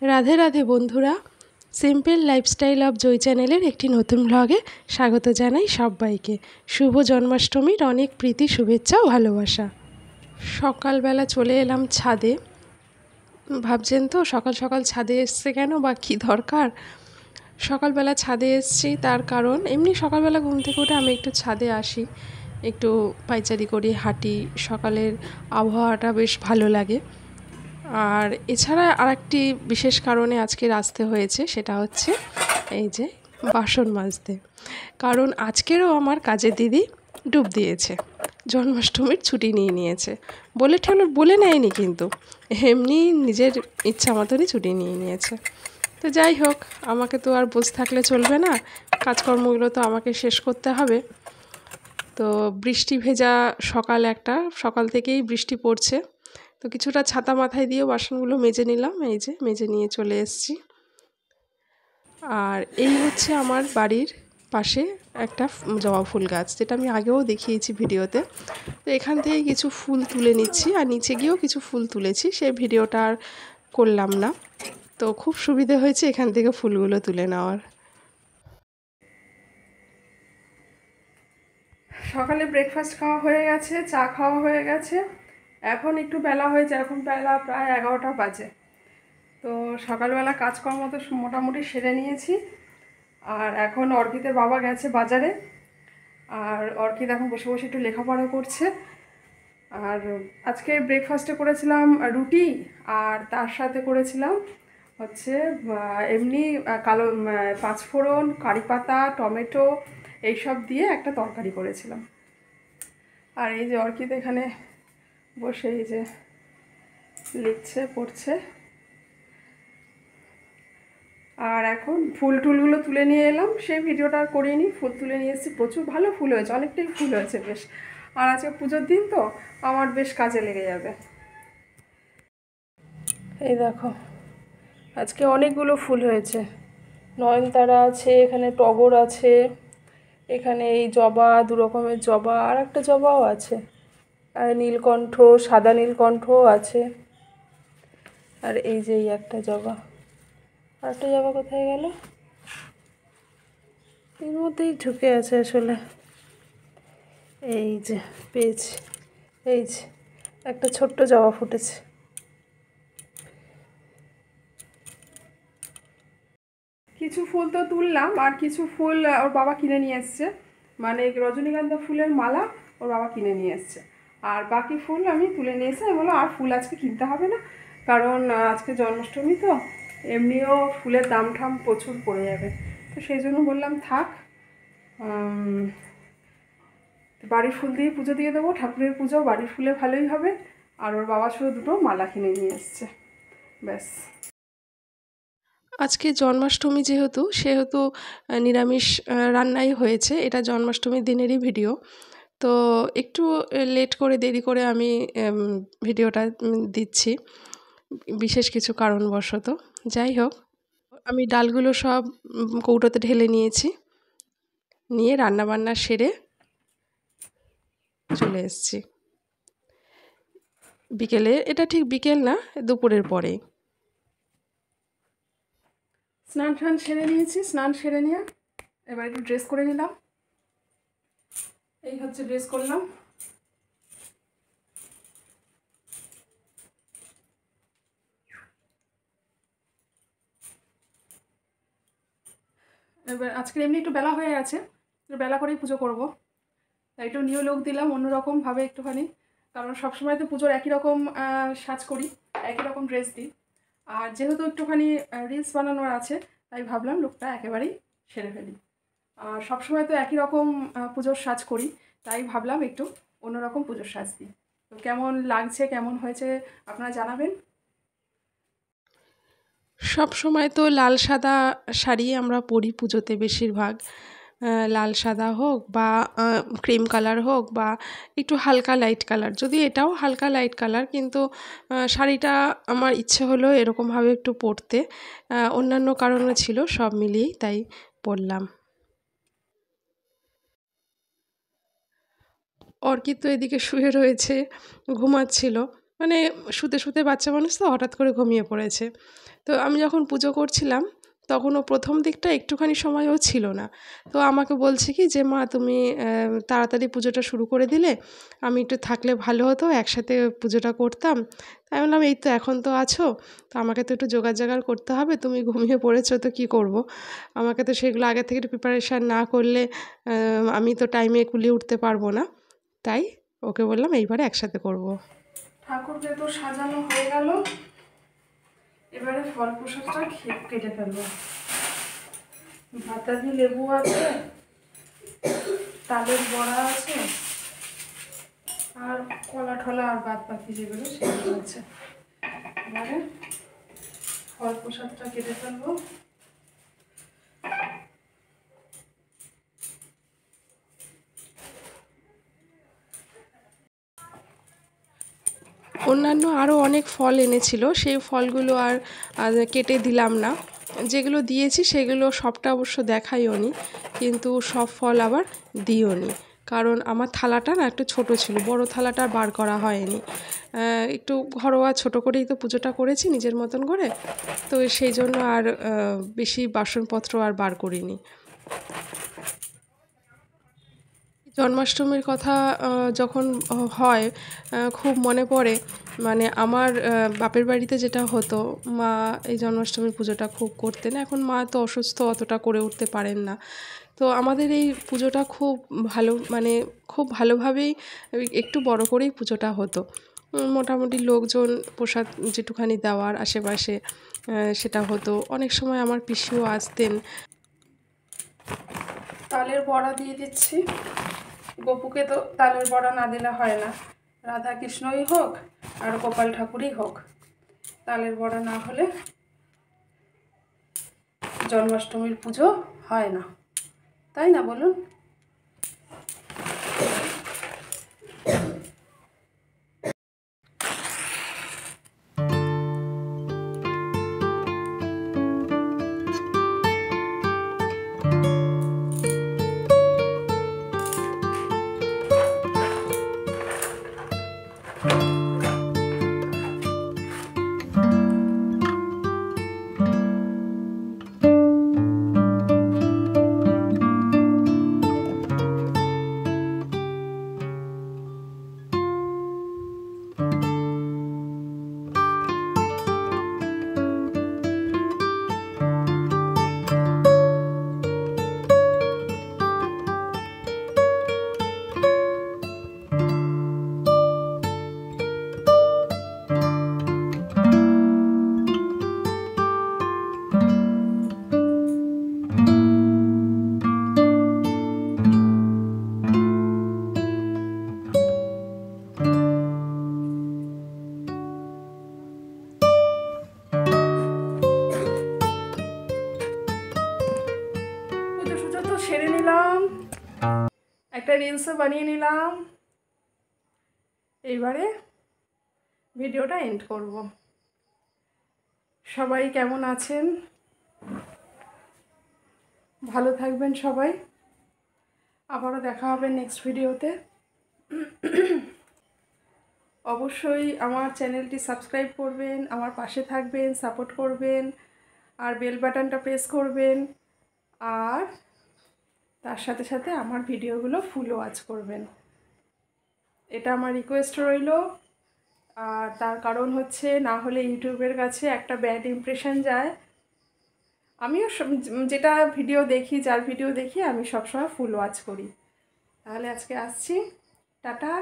রাধে রাধে বন্ধুরা, simple lifestyle of joy চ্যানেলের একটি নতুন ব্লগে স্বাগত জানাই সবাইকে। শুভ জন্মাষ্টমীর অনেক প্রীতি, শুভেচ্ছা ও ভালোবাসা। সকালবেলা চলে এলাম ছাদে। ভাবছেন তো সকাল সকাল ছাদে এসছে কেন বা কী দরকার। সকালবেলা ছাদে এসছি তার কারণ এমনি সকালবেলা ঘুম থেকে উঠে আমি একটু ছাদে আসি, একটু পায়চারি করি, হাঁটি। সকালের আবহাওয়াটা বেশ ভালো লাগে। আর এছাড়া আরেকটি বিশেষ কারণে আজকে আসতে হয়েছে, সেটা হচ্ছে এই যে বাসন মাজতে। কারণ আজকেরও আমার কাজের দিদি ডুব দিয়েছে, জন্মাষ্টমীর ছুটি নিয়ে নিয়েছে। বলে নেয়নি, কিন্তু এমনি নিজের ইচ্ছা মতনই ছুটি নিয়ে নিয়েছে। তো যাই হোক, আমাকে তো আর বসে থাকলে চলবে না, কাজকর্মগুলো তো আমাকে শেষ করতে হবে। তো বৃষ্টি ভেজা সকাল থেকেই বৃষ্টি পড়ছে। তো কিছুটা ছাতা মাথায় দিয়ে বাসনগুলো মেজে নিলাম, এই যে মেজে নিয়ে চলে এসেছি। আর এই হচ্ছে আমার বাড়ির পাশে একটা জবা ফুল গাছ, যেটা আমি আগেও দেখিয়েছি ভিডিওতে। তো এখান থেকে কিছু ফুল তুলে নিচ্ছি, আর নিচে গিয়েও কিছু ফুল তুলেছি, সেই ভিডিওটা আর করলাম না। তো খুব সুবিধে হয়েছে এখান থেকে ফুলগুলো তুলে নেওয়ার। সকালে ব্রেকফাস্ট খাওয়া হয়ে গেছে, চা খাওয়া হয়ে গেছে। এখন একটু বেলা হয়েছে, এখন বেলা প্রায় 11টা বাজে। তো সকালবেলা কাজকর্ম তো মোটামুটি সেরে নিয়েছি। আর এখন অর্কিতের বাবা গেছে বাজারে, আর অর্কিত এখন বসে বসে একটু লেখাপড়া করছে। আর আজকে ব্রেকফাস্টে করেছিলাম রুটি, আর তার সাথে করেছিলাম হচ্ছে এমনি কালো পাঁচফোড়ন, কারি পাতা, টমেটো এইসব দিয়ে একটা তরকারি করেছিলাম। আর এই যে অর্কিত এখানে বসে এই যে লিখছে, পড়ছে। আর এখন ফুল টুলগুলো তুলে নিয়ে এলাম, সেই ভিডিওটা আর করিনি। ফুল তুলে নিয়ে এসেছি, প্রচুর ভালো ফুল হয়েছে, অনেকটাই ফুল হয়েছে বেশ। আর আজকে পুজোর দিন তো আমার বেশ কাজে লেগে যাবে। এই দেখো, আজকে অনেকগুলো ফুল হয়েছে। নয়নতারা আছে, এখানে টগর আছে, এখানে এই জবা, দু রকমের জবা, আর একটা জবাও আছে, আর নীলকণ্ঠ, সাদা নীলকণ্ঠও আছে। আর এই যে এই একটা জবা, আর একটা জবা কোথায় গেল, এর মধ্যেই ঢুকে আছে আসলে। এই যে পেয়েছি, এই যে একটা ছোট্ট জবা ফুটেছে। কিছু ফুল তো তুললাম, আর কিছু ফুল ওর বাবা কিনে নিয়ে এসছে, মানে রজনীগন্ধা ফুলের মালা ওর বাবা কিনে নিয়ে এসছে। আর বাকি ফুল আমি তুলে নিয়ে এসে আমি বললাম আর ফুল আজকে কিনতে হবে না, কারণ আজকে জন্মাষ্টমী তো এমনিও ফুলের দাম ঠাম প্রচুর পড়ে যাবে। তো সেই জন্য বললাম থাক, বাড়ির ফুল দিয়ে পুজো দিয়ে দেবো, ঠাকুরের পুজো বাড়ির ফুলে ভালোই হবে। আর ওর বাবা শুধু দুটো মালা কিনে নিয়ে এসছে, ব্যাস। আজকে জন্মাষ্টমী সেহেতু নিরামিষ রান্নাই হয়েছে। এটা জন্মাষ্টমীর দিনেরই ভিডিও। তো একটু দেরি করে আমি ভিডিওটা দিচ্ছি, বিশেষ কিছু কারণবশত। যাই হোক, আমি ডালগুলো সব কৌটোতে ঢেলে নিয়েছি, নিয়ে রান্নাবান্না সেরে চলে এসেছি। বিকেলে, এটা ঠিক বিকেল না, দুপুরের পরে স্নান সেরে নিয়েছি। স্নান সেরে নিয়ে এবার একটু ড্রেস করে নিলাম। এই হচ্ছে ড্রেস করলাম। এবার আজকে এমনি একটু বেলা হয়ে গেছে, একটু বেলা করেই পুজো করব, তাই একটু নিউ লুক দিলাম অন্যরকমভাবে একটুখানি। কারণ সবসময় তো পুজোর একই রকম সাজ করি, একই রকম ড্রেস দিই। আর যেহেতু একটুখানি রিলস বানানোর আছে, তাই ভাবলাম লুকটা একেবারেই সেরে ফেলি। আর সবসময় তো একই রকম পুজোর সাজ করি, তাই ভাবলাম একটু অন্যরকম পুজোর সাজ দিই। তো কেমন লাগছে, কেমন হয়েছে আপনারা জানাবেন। সব সময় তো লাল সাদা শাড়ি আমরা পরি পুজোতে বেশিরভাগ। লাল সাদা হোক বা ক্রিম কালার হোক বা একটু হালকা লাইট কালার, যদি এটাও হালকা লাইট কালার, কিন্তু শাড়িটা আমার ইচ্ছে হলো এরকমভাবে একটু পরতে। অন্যান্য কারণও ছিল, সব মিলিয়েই তাই পরলাম। অর্কিত তো এদিকে শুয়ে রয়েছে, ঘুমাচ্ছিল। মানে শুতে শুতে বাচ্চা মানুষ তো হঠাৎ করে ঘুমিয়ে পড়েছে। তো আমি যখন পুজো করছিলাম তখন ও প্রথম দিকটা একটুখানি সময়ও ছিল না। তো আমাকে বলছে কি যে, "মা তুমি তাড়াতাড়ি পুজোটা শুরু করে দিলে, আমি একটু থাকলে ভালো হতো, একসাথে পুজোটা করতাম।" তাই আমি বললাম, "এই তো এখন তো আছো, তো আমাকে তো একটু জোগাড়-জাগাড় করতে হবে। তুমি ঘুমিয়ে পড়েছো তো কী করব? আমাকে তো সেগুলো আগে থেকে একটু প্রিপারেশান না করলে আমি তো টাইমে কুলিয়ে উঠতে পারবো না।" তাই ওকে বললাম এইবারে একসাথে করব। ঠাকুরকে তো সাজানো হয়ে গেল, এবারে ফল প্রসাদটা কেটে ফেলবো। বাতাবি লেবু আছে, তালের বড়া আছে, আর কলা ঠলা আর বাদ বাকি যেগুলো সেগুলো আছে। এবারে ফল প্রসাদটা কেটে ফেলবো। অন্যান্য আরও অনেক ফল এনেছিল, সেই ফলগুলো আর কেটে দিলাম না। যেগুলো দিয়েছি সেগুলো সবটা অবশ্য দেখাইওনি, কিন্তু সব ফল আবার দিইওনি, কারণ আমার থালাটা না একটু ছোট ছিল, বড় থালাটা বার করা হয়নি। একটু ঘরোয়া ছোট করেই তো পুজোটা করেছি নিজের মতন করে, তো সেই জন্য আর বেশি বাসনপত্র আর বার করিনি। জন্মাষ্টমীর কথা যখন হয় খুব মনে পড়ে, মানে আমার বাপের বাড়িতে যেটা হতো, মা এই জন্মাষ্টমীর পুজোটা খুব করতেন। এখন মা তো অসুস্থ, অতটা করে উঠতে পারেন না। তো আমাদের এই পুজোটা খুব ভালো, মানে খুব ভালোভাবেই একটু বড় করেই পুজোটা হতো। মোটামুটি লোকজন প্রসাদ যেটুখানি দেওয়ার আশেপাশে সেটা হতো। অনেক সময় আমার পিসিও আসতেন। তালের বড়া দিয়ে দিচ্ছি। গপুকে তো তালের বড়া না দিলে হয় না, রাধা কৃষ্ণই হোক আর গোপাল ঠাকুরই হোক, তালের বড়া না হলে জন্মাষ্টমীর পুজো হয় না, তাই না বলুন? সেরে নিলাম, একটা রিলসও বানিয়ে নিলাম। এইবারে ভিডিওটা এন্ড করব। সবাই কেমন আছেন? ভালো থাকবেন সবাই। আবারও দেখা হবে নেক্সট ভিডিওতে। অবশ্যই আমার চ্যানেলটি সাবস্ক্রাইব করবেন, আমার পাশে থাকবেন, সাপোর্ট করবেন, আর বেল বাটনটা প্রেস করবেন, আর তার সাথে সাথে আমার ভিডিওগুলো ফুল ওয়াচ করবেন। এটা আমার রিকোয়েস্ট রইল। আর তার কারণ হচ্ছে, না হলে ইউটিউবের কাছে একটা ব্যাড ইমপ্রেশন যায়। আমিও যেটা ভিডিও দেখি, যার ভিডিও দেখি, আমি সবসময় ফুল ওয়াচ করি। তাহলে আজকে আসছি, টাটা।